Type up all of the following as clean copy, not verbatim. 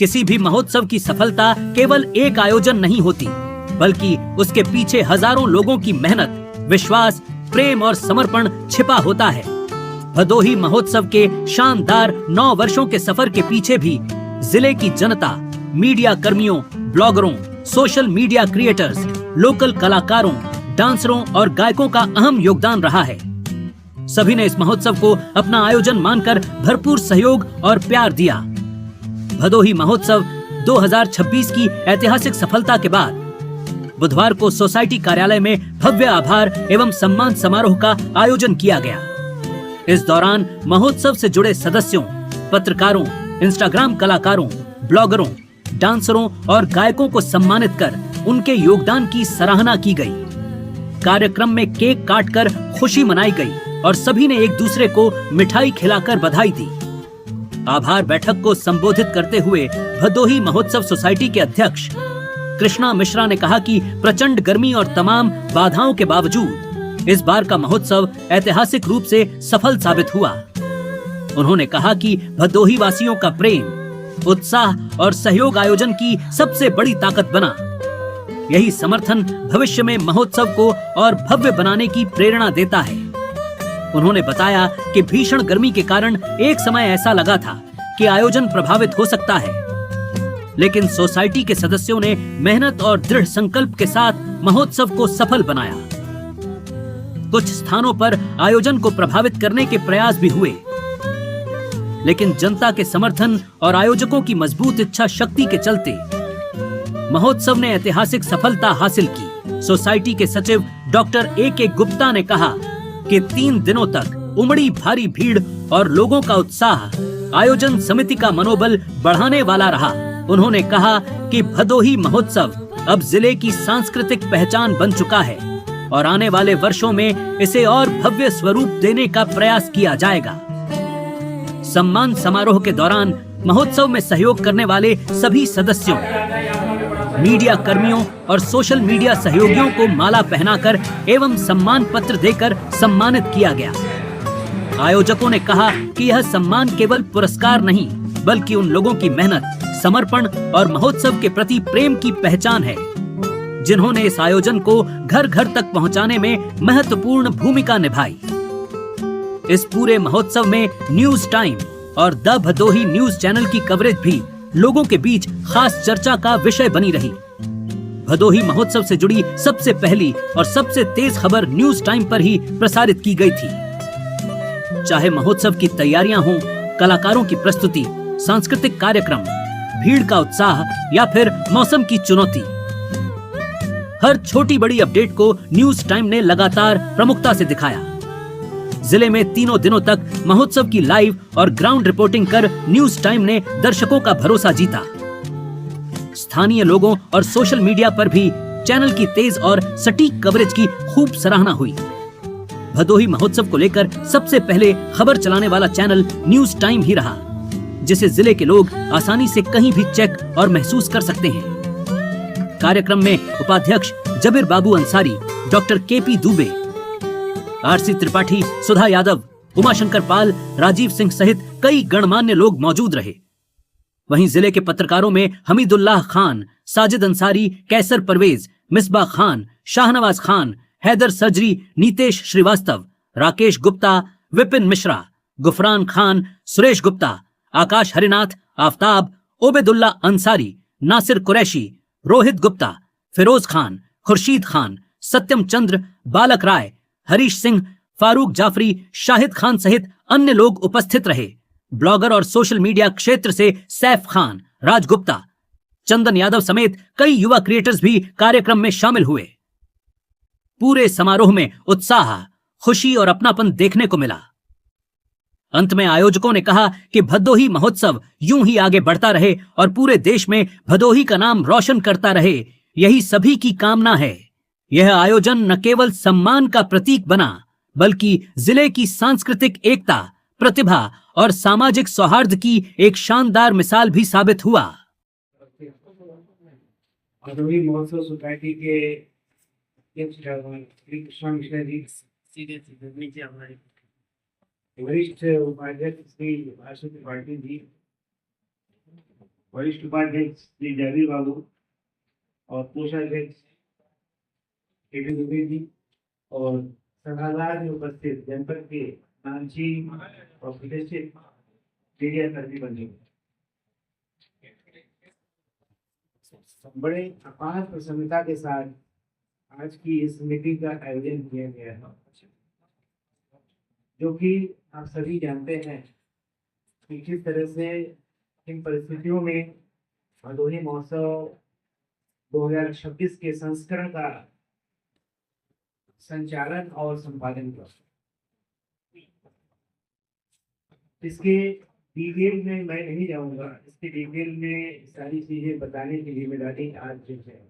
किसी भी महोत्सव की सफलता केवल एक आयोजन नहीं होती, बल्कि उसके पीछे हजारों लोगों की मेहनत, विश्वास, प्रेम और समर्पण छिपा होता है। भदोही महोत्सव के शानदार 9 वर्षों के सफर के पीछे भी जिले की जनता, मीडिया कर्मियों, ब्लॉगरों, सोशल मीडिया क्रिएटर्स, लोकल कलाकारों, डांसरों और गायकों का अहम योगदान रहा है। सभी ने इस महोत्सव को अपना आयोजन मानकर भरपूर सहयोग और प्यार दिया। भदोही महोत्सव 2026 की ऐतिहासिक सफलता के बाद बुधवार को सोसाइटी कार्यालय में भव्य आभार एवं सम्मान समारोह का आयोजन किया गया। इस दौरान महोत्सव से जुड़े सदस्यों, पत्रकारों, इंस्टाग्राम कलाकारों, ब्लॉगरों, डांसरों और गायकों को सम्मानित कर उनके योगदान की सराहना की गई। कार्यक्रम में केक काटकर खुशी मनाई गई और सभी ने एक दूसरे को मिठाई खिलाकर बधाई दी। आभार बैठक को संबोधित करते हुए भदोही महोत्सव सोसाइटी के अध्यक्ष कृष्णा मिश्रा ने कहा कि प्रचंड गर्मी और तमाम बाधाओं के बावजूद इस बार का महोत्सव ऐतिहासिक रूप से सफल साबित हुआ। उन्होंने कहा कि भदोही वासियों का प्रेम, उत्साह और सहयोग आयोजन की सबसे बड़ी ताकत बना। यही समर्थन भविष्य में महोत्सव को और भव्य बनाने की प्रेरणा देता है। उन्होंने बताया कि भीषण गर्मी के कारण एक समय ऐसा लगा था कि आयोजन प्रभावित हो सकता है, लेकिन सोसाइटी के सदस्यों ने मेहनत और दृढ़ संकल्प के साथ महोत्सव को सफल बनाया। कुछ स्थानों पर आयोजन को प्रभावित करने के प्रयास भी हुए, लेकिन जनता के समर्थन और आयोजकों की मजबूत इच्छा शक्ति के चलते महोत्सव ने ऐतिहासिक सफलता हासिल की। सोसाइटी के सचिव डॉक्टर ए.के. गुप्ता ने कहा कि 3 दिनों तक उमड़ी भारी भीड़ और लोगों का उत्साह आयोजन समिति का मनोबल बढ़ाने वाला रहा। उन्होंने कहा कि भदोही महोत्सव अब जिले की सांस्कृतिक पहचान बन चुका है और आने वाले वर्षों में इसे और भव्य स्वरूप देने का प्रयास किया जाएगा। सम्मान समारोह के दौरान महोत्सव में सहयोग करने वाले सभी सदस्यों, मीडिया कर्मियों और सोशल मीडिया सहयोगियों को माला पहनाकर एवं सम्मान पत्र देकर सम्मानित किया गया। आयोजकों ने कहा कि यह सम्मान केवल पुरस्कार नहीं, बल्कि उन लोगों की मेहनत, समर्पण और महोत्सव के प्रति प्रेम की पहचान है, जिन्होंने इस आयोजन को घर घर तक पहुंचाने में महत्वपूर्ण भूमिका निभाई। इस पूरे महोत्सव में न्यूज टाइम और द भदोही न्यूज चैनल की कवरेज भी लोगों के बीच खास चर्चा का विषय बनी रही। भदोही महोत्सव से जुड़ी सबसे पहली और सबसे तेज खबर न्यूज टाइम पर ही प्रसारित की गई थी। चाहे महोत्सव की तैयारियां हों, कलाकारों की प्रस्तुति, सांस्कृतिक कार्यक्रम, भीड़ का उत्साह या फिर मौसम की चुनौती, हर छोटी बड़ी अपडेट को न्यूज टाइम ने लगातार प्रमुखता से दिखाया। जिले में 3 दिनों तक महोत्सव की लाइव और ग्राउंड रिपोर्टिंग कर न्यूज टाइम ने दर्शकों का भरोसा जीता। स्थानीय लोगों और सोशल मीडिया पर भी चैनल की तेज और सटीक कवरेज की खूब सराहना हुई। भदोही महोत्सव को लेकर सबसे पहले खबर चलाने वाला चैनल न्यूज टाइम ही रहा, जिसे जिले के लोग आसानी से कहीं भी चेक और महसूस कर सकते हैं। कार्यक्रम में उपाध्यक्ष Jabir Babu Ansari, doctor K P. Dubey, R C. Tripathi, Sudha Yadav, Umashankar Pal, Rajeev Singh सहित कई गणमान्य लोग मौजूद रहे। वहीं जिले के पत्रकारों में हमीदुल्लाह खान, साजिद अंसारी, कैसर परवेज, मिसबा खान, शाहनवाज खान, हैदर सर्जरी, नीतेश श्रीवास्तव, राकेश गुप्ता, विपिन मिश्रा, गुफरान खान, सुरेश गुप्ता, आकाश हरिनाथ, आफ्ताब, ओबेदुल्ला अंसारी, नासिर कुरैशी, रोहित गुप्ता, फिरोज खान, खुर्शीद खान, सत्यम चंद्र, बालक राय, हरीश सिंह, फारूक जाफरी, शाहिद खान सहित अन्य लोग उपस्थित रहे। ब्लॉगर और सोशल मीडिया क्षेत्र से सैफ खान, राज गुप्ता, चंदन यादव समेत कई युवा क्रिएटर्स भी कार्यक्रम में शामिल हुए। पूरे समारोह में उत्साह, खुशी और अपनापन देखने को मिला। अंत में आयोजकों ने कहा कि भदोही महोत्सव यूं ही आगे बढ़ता रहे और पूरे देश में भदोही का नाम रोशन करता रहे, यही सभी की कामना है। यह आयोजन न केवल सम्मान का प्रतीक बना, बल्कि जिले की सांस्कृतिक एकता, प्रतिभा और सामाजिक सौहार्द की एक शानदार मिसाल भी साबित हुआ। भदोही महोत्सव सोसाइटी के कृष्णा मिश्रा जी, वरिष्ठ उपाध्यक्ष श्री आर.सी. त्रिपाठी जी, वरिष्ठ उपाध्यक्ष श्री जयवीर बाबू और कोषाध्यक्ष केटी दुबे जी और सभागार में उपस्थित जनपद के नामचीन और प्रतिष्ठित मीडिया कर्मी बंधु, बड़े अपार प्रसन्नता के साथ आज की इस मीटिंग का आयोजन किया गया है, जो कि आप सभी जानते हैं कि किस तरह से इन परिस्थितियों में भदोही महोत्सव 2026 के संस्करण का संचालन और संपादन किया। इसके डिटेल में मैं नहीं जाऊंगा, इसके डिटेल में सारी चीजें बताने की जिम्मेदारी आज जो है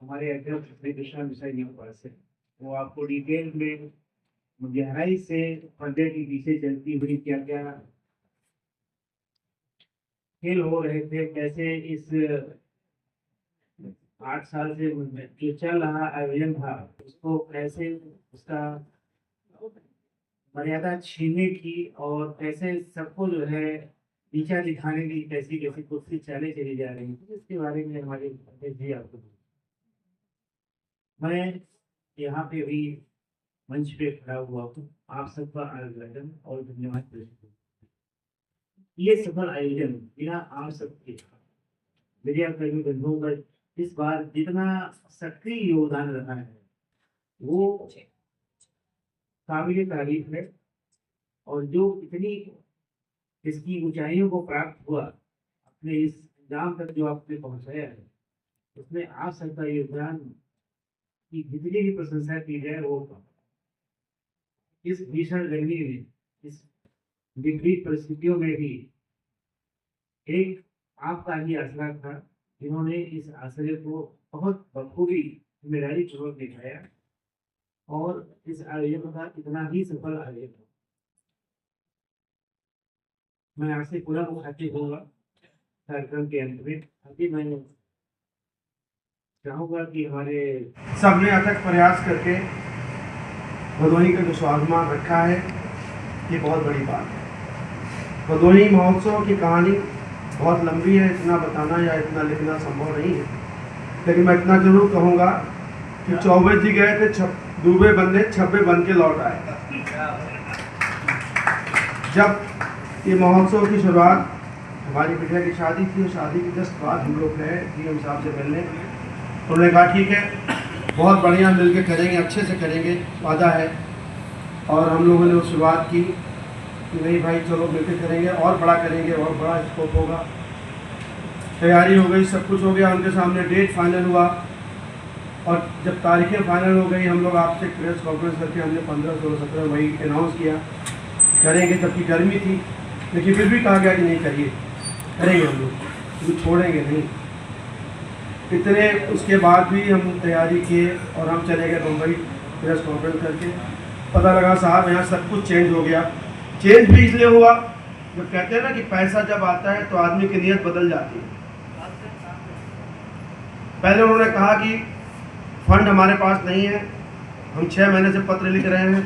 हमारे अध्यक्ष श्री कृष्णा मिश्रा जी के पास है। वो आपको डिटेल में गहराई से पर्दे के पीछे चलती हुई क्या क्या खेल हो रहे थे, कैसे इस 8 साल से जो चल रहा आयोजन था उसको कैसे उसका मर्यादा छीनने की और कैसे सबको जो है नीचा दिखाने की कैसी कैसी कोशिश चली जा रही थी, इसके बारे में हमारे जी आपको मैं यहाँ पे भी मंच पे खड़ा हुआ हूँ। आप सबका अभिनंदन और धन्यवाद। ये सफल आयोजन बिना आप सबके मीडिया कर्मी बंधुओं का इस बार जितना सक्रिय योगदान रहा है वो काबिल तारीफ है, और जो इतनी इसकी ऊंचाइयों को प्राप्त हुआ, अपने इस अंजाम तक जो आपने पहुंचाया है, उसमें आप सबका योगदान की जितनी भी प्रशंसा की जाए वो इस भीषण गर्मी में, इस विपरीत परिस्थितियों में भी एक आपका ही आसरा था, जिन्होंने इस आश्रय को बहुत बखूबी जिम्मेदारी पूर्वक दिखाया और इस आयोजन का इतना ही सफल आयोजन। मैं आपसे पूरा मुखातिब होगा कार्यक्रम के अंत में। अभी मैं चाहूंगा कि हमारे सबने अथक प्रयास करके भदोही का जो स्वाभिमान रखा है, ये बहुत बड़ी बात है। भदोही महोत्सव की कहानी बहुत लंबी है, इतना बताना या इतना लिखना संभव नहीं है, लेकिन मैं इतना जरूर कहूँगा कि चौबे जी गए थे डूबे बंदे छब्बे बन के लौट आए। जब ये महोत्सव की शुरुआत हमारी बिटिया की शादी थी, और शादी के जस्ट बाद हम लोग गए डीएम साहब से मिलने, उन्होंने कहा ठीक है, बहुत बढ़िया मिलके करेंगे, अच्छे से करेंगे, वादा है। और हम लोगों ने शुरुआत की कि नहीं भाई चलो मिलकर करेंगे, और बड़ा करेंगे, और बड़ा स्कोप होगा। तैयारी हो गई, सब कुछ हो गया, उनके सामने डेट फाइनल हुआ, और जब तारीखें फाइनल हो गई, हम लोग आपसे प्रेस कॉन्फ्रेंस करके हमने 15, 16, 17 वही अनाउंस किया करेंगे, जबकि गर्मी थी, लेकिन फिर भी कहा गया कि नहीं करिए, करेंगे हम लोग, क्योंकि छोड़ेंगे नहीं। इतने उसके बाद भी हम तैयारी किए और हम चले गए मुंबई प्रेस कॉन्फ्रेंस करके। पता लगा साहब यहाँ सब कुछ चेंज हो गया। चेंज भी इसलिए हुआ, जब कहते हैं ना कि पैसा जब आता है तो आदमी की नीयत बदल जाती है। पहले उन्होंने कहा कि फंड हमारे पास नहीं है, हम 6 महीने से पत्र लिख रहे हैं,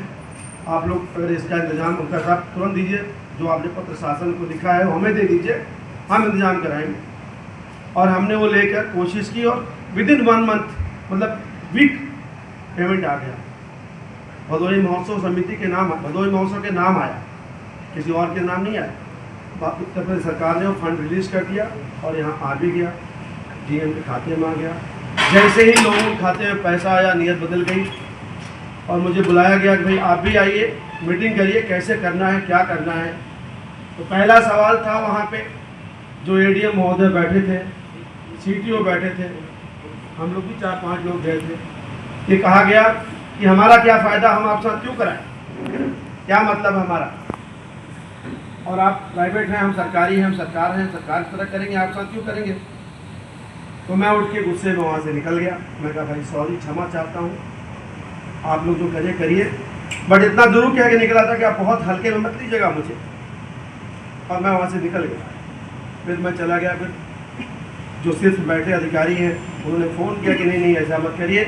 आप लोग अगर इसका इंतजाम उनका साहब तुरंत दीजिए, जो आपने पत्र शासन को लिखा है वो हमें दे दीजिए, हम इंतजाम कराएंगे। और हमने वो लेकर कोशिश की, और विदिन 1 मंथ मतलब वीक पेमेंट आ गया। भदोही महोत्सव समिति के नाम, भदोही महोत्सव के नाम आया, किसी और के नाम नहीं आया। उत्तर प्रदेश सरकार ने वो फंड रिलीज कर दिया और यहाँ आ भी गया, डीएम के खाते में आ गया। जैसे ही लोगों के खाते में पैसा आया, नीयत बदल गई और मुझे बुलाया गया कि भाई आप भी आइए, मीटिंग करिए, कैसे करना है, क्या करना है। तो पहला सवाल था वहाँ पे जो एडीएम महोदय बैठे थे, सीटीओ बैठे थे, हम लोग भी 4-5 लोग गए थे। ये कहा गया कि हमारा क्या फ़ायदा, हम आपके साथ क्यों कराएं, क्या मतलब हमारा, और आप प्राइवेट हैं, हम सरकारी हैं, हम सरकार हैं, सरकार की तरह करेंगे, आप साथ क्यों करेंगे। तो मैं उठ के गुस्से में वहाँ से निकल गया। मैं कहा भाई सॉरी, क्षमा चाहता हूँ, आप लोग जो करिए करिए, बट इतना जरूर कह के निकला था कि आप बहुत हल्के में मत लीजिएगा मुझे, और मैं वहाँ से निकल गया। फिर मैं चला गया, फिर जो सिर्फ बैठे अधिकारी हैं उन्होंने फ़ोन किया कि नहीं नहीं ऐसा मत करिए,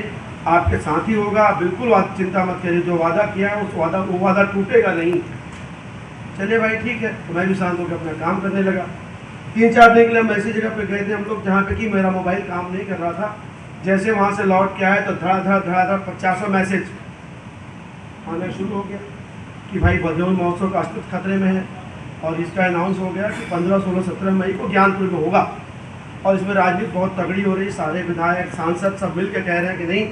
आपके साथ ही होगा, बिल्कुल चिंता मत करिए, जो वादा किया है वो वादा टूटेगा नहीं। चलिए भाई ठीक है, तो मैं भी शांत होकर अपना काम करने लगा। 3-4 दिन के लिए हम ऐसी जगह पे गए थे हम लोग जहाँ पे कि मेरा मोबाइल काम नहीं कर रहा था। जैसे वहाँ से लौट के आए तो धड़ाधड़ 50 मैसेज आना शुरू हो गया कि भाई भदोही महोत्सव का अस्तित्व खतरे में है और इसका अनाउंस हो गया कि 15, 16, 17 मई को ज्ञानपुर में होगा और इसमें राजनीति बहुत तगड़ी हो रही। सारे विधायक सांसद सब मिल के कह रहे हैं कि नहीं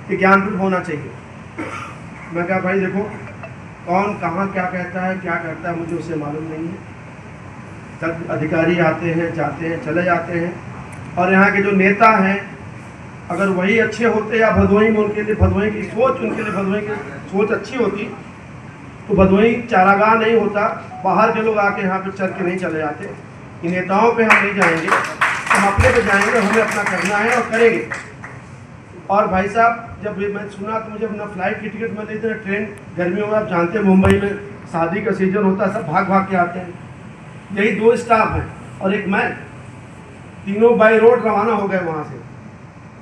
कि ज्ञानपुर होना चाहिए। मैं कहा भाई देखो कौन कहाँ क्या कहता है क्या करता है मुझे उससे मालूम नहीं है। तब अधिकारी आते हैं जाते हैं चले जाते हैं और यहाँ के जो नेता हैं अगर वही अच्छे होते या भदोही में उनके लिए भदोही की सोच उनके लिए भदोही की सोच अच्छी होती तो भदोही चारागाह नहीं होता। बाहर के लोग आके यहाँ पे चल के नहीं चले जाते। इन नेताओं पे हम नहीं जाएंगे, हम अपने पे जाएंगे, हमें अपना करना है और करेंगे। और भाई साहब जब मैं सुना तो मुझे अपना फ्लाइट की टिकट मिल रही थी। ट्रेन गर्मियों में आप जानते हैं मुंबई में शादी का सीजन होता है, सब भाग भाग के आते हैं। यही 2 स्टाफ हैं और एक मैं, तीनों बाई रोड रवाना हो गए वहाँ से।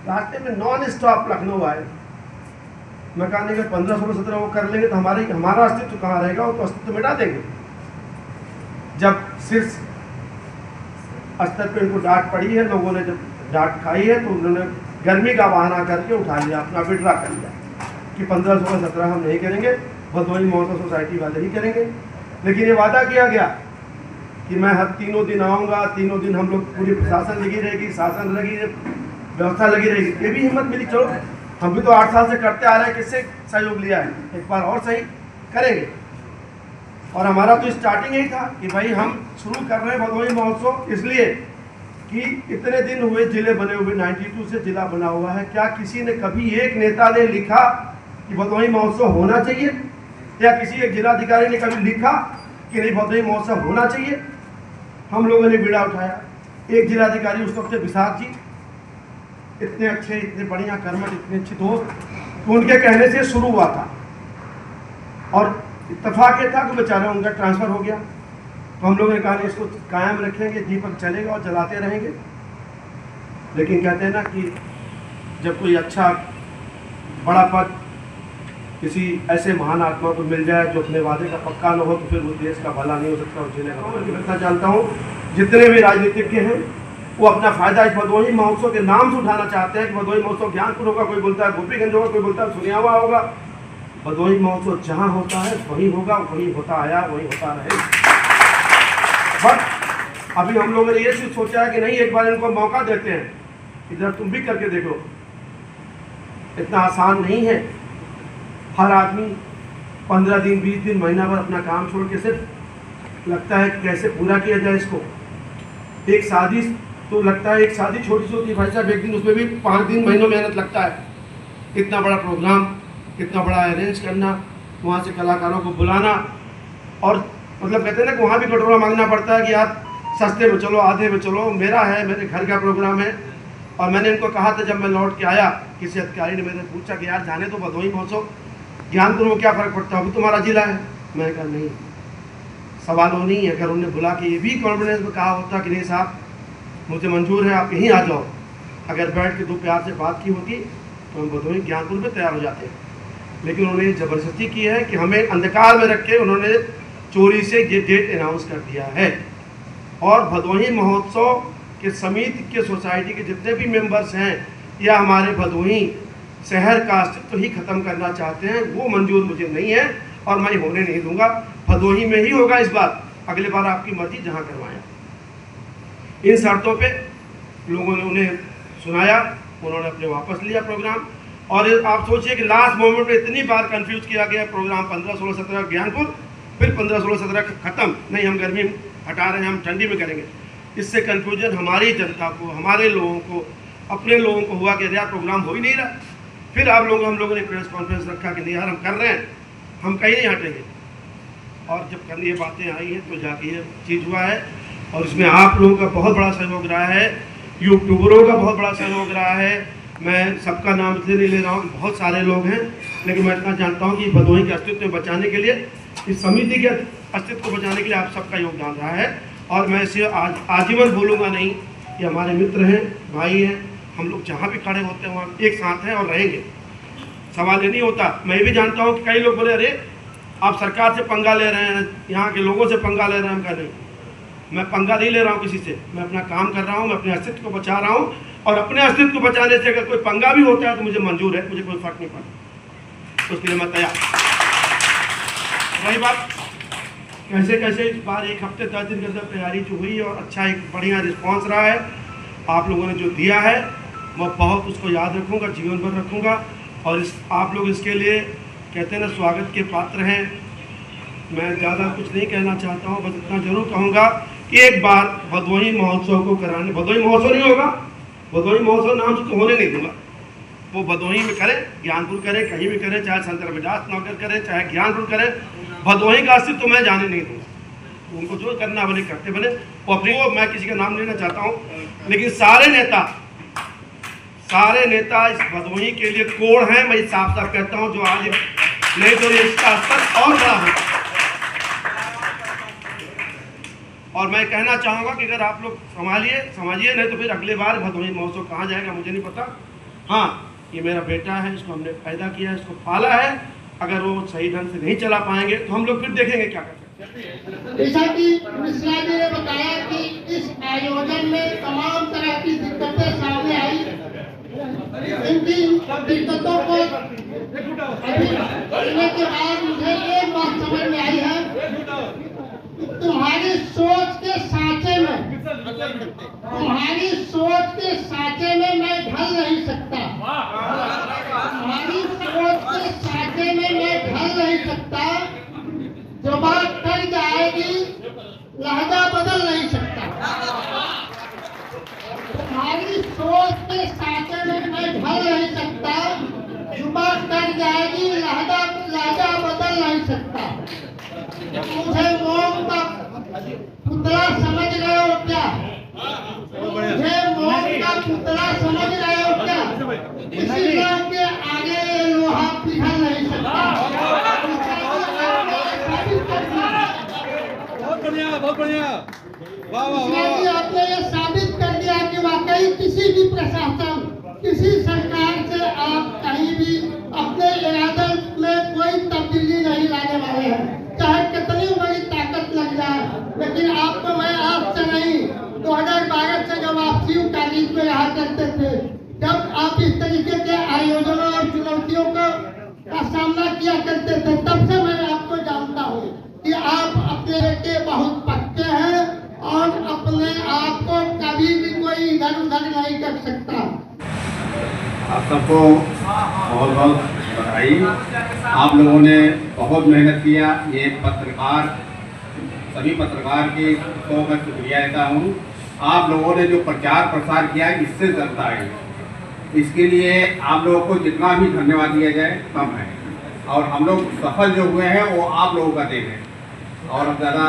रास्ते में नॉन स्टॉप लखनऊ आए। मैं कहा नहीं कि 15, 16, 17 वो कर लेंगे तो हमारा अस्तित्व कहाँ रहेगा, वो तो अस्तित्व मिटा देंगे। जब शीर्ष स्तर पे उनको डांट पड़ी है, लोगों ने जब डांट खाई है तो उन्होंने गर्मी का बहाना करके उठा लिया, अपना विड्रा कर लिया कि 15, 16, 17 हम नहीं करेंगे, भदोही महोत्सव सोसाइटी वाले ही करेंगे। लेकिन ये वादा किया गया कि मैं हर 3 दिन आऊँगा, 3 दिन हम लोग पूरी प्रशासन लगी रहेगी, शासन लगी व्यवस्था लगी रहेगी। ये भी हिम्मत मिली, चलो हम भी तो 8 साल से करते आ रहे हैं, किससे सहयोग लिया है, एक बार और सही करेंगे। और हमारा तो स्टार्टिंग यही था कि भाई हम शुरू कर रहे हैं भदोही महोत्सव इसलिए कि इतने दिन हुए जिले बने हुए, 92 से जिला बना हुआ है। क्या किसी ने कभी एक नेता ने लिखा कि भदोही महोत्सव होना चाहिए, या किसी एक जिलाधिकारी ने कभी लिखा कि नहीं भदोही महोत्सव होना चाहिए? हम लोगों ने बीड़ा उठाया। एक जिलाधिकारी उस वक्त विशाख जी, इतने अच्छे, इतने बढ़िया कर्मठ, इतने अच्छे दोस्त, तो उनके कहने से शुरू हुआ था। और इत्तेफाक ये था कि बेचारे उनका ट्रांसफ़र हो गया, तो हम लोगों ने कहा इसको कायम रखेंगे, दीपक चलेगा और जलाते रहेंगे। लेकिन कहते हैं ना कि जब कोई अच्छा बड़ा पद किसी ऐसे महान आत्मा को मिल जाए जो अपने वादे का पक्का न हो तो फिर वो देश का भला नहीं हो सकता और जिले का। मैं इतना जानता हूँ जितने भी राजनीतिज्ञ हैं वो अपना फायदा इस भदोही महोत्सव के नाम से उठाना चाहते हैं कि भदोही महोत्सव ज्ञानपुर होगा, कोई बोलता है गोपीगंज होगा, कोई बोलता है सुनियावा होगा। भदोही महोत्सव जहाँ होता है वही होगा, वही होता आया, वही होता रहेगा। बट अभी हम लोगों ने ये चीज़ सोचा है कि नहीं, एक बार इनको मौका देते हैं, इधर तुम भी करके देखो। इतना आसान नहीं है। हर आदमी 15 दिन, 20 दिन, महीना भर अपना काम छोड़ के सिर्फ लगता है कि कैसे पूरा किया जाए इसको। एक शादी तो लगता है, एक शादी छोटी सी होती है भाई साहब, एक दिन उसमें भी 5 दिन, महीनों मेहनत लगता है। इतना बड़ा प्रोग्राम, इतना बड़ा अरेंज करना, वहाँ से कलाकारों को बुलाना, और मतलब कहते हैं ना कि वहाँ भी कटोरा मांगना पड़ता है कि आप सस्ते में चलो, आधे में चलो, मेरा है, मेरे घर का प्रोग्राम है। और मैंने इनको कहा था जब मैं लौट के आया, किसी अधिकारी ने मेरे पूछा कि यार जाने तो भदोही महोत्सव, ज्ञानपुर में क्या फ़र्क पड़ता है, अभी तुम्हारा जिला है। मैंने कहा नहीं, सवाल वो नहीं है। अगर उन्होंने बोला कि ये भी कॉन्फिडेंस में कहा होता कि नहीं साहब मुझे मंजूर है, आप यहीं आ जाओ, अगर बैठ के 2 प्यार से बात की होती तो हम भदोही ज्ञानपुर में तैयार हो जाते हैं। लेकिन उन्होंने ज़बरदस्ती की है कि हमें अंधकार में रख के उन्होंने चोरी से ये डेट अनाउंस कर दिया है। और भदोही महोत्सव के समिति के सोसाइटी के जितने भी मेंबर्स हैं या हमारे भदोही शहर का अस्तित्व ही ख़त्म करना चाहते हैं, वो मंजूर मुझे नहीं है और मैं होने नहीं दूंगा। भदोही में ही होगा इस बार, अगले बार आपकी मर्जी जहाँ करवाएं। इन शर्तों पे लोगों ने उन्हें सुनाया, उन्होंने अपने वापस लिया प्रोग्राम। और आप सोचिए कि लास्ट मोमेंट में इतनी बार कंफ्यूज किया गया प्रोग्राम, 15, 16, 17 ज्ञानपुर, फिर 15, 16, 17 खत्म, नहीं हम गर्मी हटा रहे हैं, हम ठंडी में करेंगे। इससे कन्फ्यूजन हमारी जनता को, हमारे लोगों को, अपने लोगों को हुआ कि यार प्रोग्राम हो ही नहीं रहा। फिर हम लोगों ने प्रेस कॉन्फ्रेंस रखा कि नहीं यार हम कर रहे हैं, हम कहीं नहीं हटेंगे। और जब कल ये बातें आई हैं तो जाके ये चीज़ हुआ है। और इसमें आप लोगों का बहुत बड़ा सहयोग रहा है, यूट्यूबरों का बहुत बड़ा सहयोग रहा है। मैं सबका नाम इसलिए नहीं ले रहा हूँ, बहुत सारे लोग हैं, लेकिन मैं इतना जानता हूँ कि भदोही के अस्तित्व को बचाने के लिए, इस समिति के अस्तित्व को बचाने के लिए आप सबका योगदान रहा है। और मैं इसे आजीवन भूलूंगा नहीं। ये हमारे मित्र हैं, भाई हैं, हम लोग जहाँ भी खड़े होते हैं वहाँ एक साथ हैं और रहेंगे। सवाल ये नहीं होता। मैं भी जानता हूँ कि कई लोग बोले अरे आप सरकार से पंगा ले रहे हैं, यहाँ के लोगों से पंगा ले रहे हैं। हम कह नहीं, मैं पंगा नहीं ले रहा हूँ किसी से, मैं अपना काम कर रहा हूँ, मैं अपने अस्तित्व को बचा रहा हूँ, और अपने अस्तित्व को बचाने से अगर कोई पंगा भी होता है तो मुझे मंजूर है, मुझे कोई फर्क नहीं पड़ता, उसके लिए मैं तैयार। वही बात कैसे कैसे इस बार 1 हफ्ते 10 दिन के अंदर तैयारी जो हुई और अच्छा एक बढ़िया रिस्पॉन्स रहा है, आप लोगों ने जो दिया है मैं बहुत उसको याद रखूँगा, जीवन भर रखूँगा। और आप लोग इसके लिए कहते हैं ना स्वागत के पात्र हैं। मैं ज़्यादा कुछ नहीं कहना चाहता हूँ, बस इतना जरूर कहूँगा कि एक बार भदोही महोत्सव को कराने, भदोही महोत्सव नहीं होगा, भदोही महोत्सव नाम से तो होने नहीं दूंगा, वो भदोही में करें, ज्ञानपुर करें, कहीं भी करें, चाहे संत रविदास नगर करें, चाहे ज्ञानपुर करें, भदोही का अस्तित्व मैं जाने नहीं दूँगा। उनको जो करना बने करते बने। वो अपनी वो मैं किसी का नाम लेना चाहता हूँ, लेकिन सारे नेता इस भदोही के लिए कोड़ हैं। मैं साफ साफ कहता हूँ, जो आज नहीं तो इसका स्तर और बड़ा होगा। और मैं कहना चाहूँगा कि अगर आप लोग समझिए, नहीं तो फिर अगले बार भदोही महोत्सव कहाँ जाएगा मुझे नहीं पता। हाँ, ये मेरा बेटा है, इसको हमने पैदा किया है, इसको पाला है। अगर वो सही ढंग से नहीं चला पाएंगे तो हम लोग फिर देखेंगे क्या कर सकते हैं। जैसा कि मिश्रा जी ने बताया कि इस आयोजन में तमाम तरह की दिक्कतें सामने आई, इनकी दिक्कतों को अभी सुनने के बाद मुझे एक बात समझ में आई है, तुम्हारी सोच के सांचे में मैं ढल नहीं सकता, तुम्हारी सोच के सांचे में मैं ढल नहीं सकता। जो बात कर जाएगी लहजा बदल नहीं सकता, तुम्हारी सोच के सांचे में मैं ढल नहीं सकता। जो बात कर जाएगी लहजा बदल नहीं सकता। मुझे मोम का पुतला समझ रहे हो क्या? मुझे मोम का पुतला समझ रहे हो क्या? इसी लोग के आगे लोहा पिघल नहीं सकता। बहुत बढ़िया, वाह वाह वाह। आपने ये साबित कर दिया कि वाकई किसी भी प्रशासन, किसी सरकार से आप कहीं भी अपने इरादे में कोई तब्दीली नहीं लाने वाले हैं, चाहे कितनी बड़ी ताकत लग जाए। लेकिन आपको मैं आज से नहीं, 2012 से जब आप शिव कॉलेज में रहा करते थे, जब आप इस तरीके के आयोजनों और चुनौतियों का सामना किया करते थे, तब से मैं आपको जानता हूँ कि आप अपने के बहुत पक्के हैं और अपने आप को कभी भी कोई इधर उधर नहीं कर सकता। आप सबको बहुत बहुत बधाई। आप लोगों ने बहुत मेहनत किया। ये सभी पत्रकार की को मैं शुक्रिया देता हूँ। आप लोगों ने जो प्रचार प्रसार किया इससे जनता आई, इसके लिए आप लोगों को जितना भी धन्यवाद दिया जाए कम है। और हम लोग सफल जो हुए हैं वो आप लोगों का देन है, और हम ज़्यादा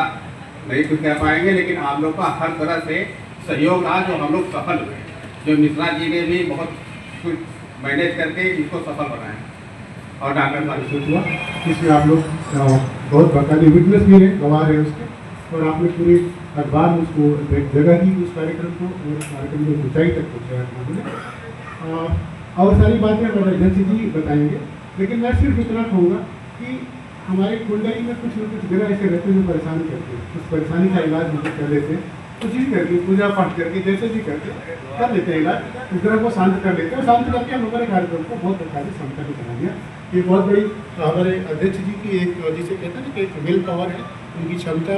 नहीं कुछ कह पाएंगे, लेकिन आप लोग का हर तरह से सहयोग रहा जो हम लोग सफल हुए। जो मिश्रा जी ने भी बहुत कुछ मैनेज करके इसको सफल बनाया, और डॉक्टर साहब हुआ इसमें आप लोग बहुत बाकायदे विटनेस भी है, गवाह है उसके, और आपने पूरे अखबार में उसको एक जगह दी उस कार्यक्रम को, और उस कार्यक्रम को ऊंचाई तक पहुँचाया आपने। और सारी बातें हमारे अध्यक्ष जी बताएंगे, लेकिन मैं सिर्फ इतना कहूँगा कि हमारे कुंडली में कुछ न कुछ जगह ऐसे रहते हैं जो परेशान करते हैं, उस परेशानी का इलाज हम कर लेते हैं, कुछ ही करके पूजा पाठ करके जैसे भी करके कर लेते हैं इलाज, उस तरह को शांत कर लेते हैं। शांत करके हम हमारे कार्यक्रम को बहुत प्रकार से शांत करके बना दिया। ये बहुत बड़ी हमारे अध्यक्ष जी की एक, जिसे कहते हैं ना कि एक विल पावर है, उनकी क्षमता।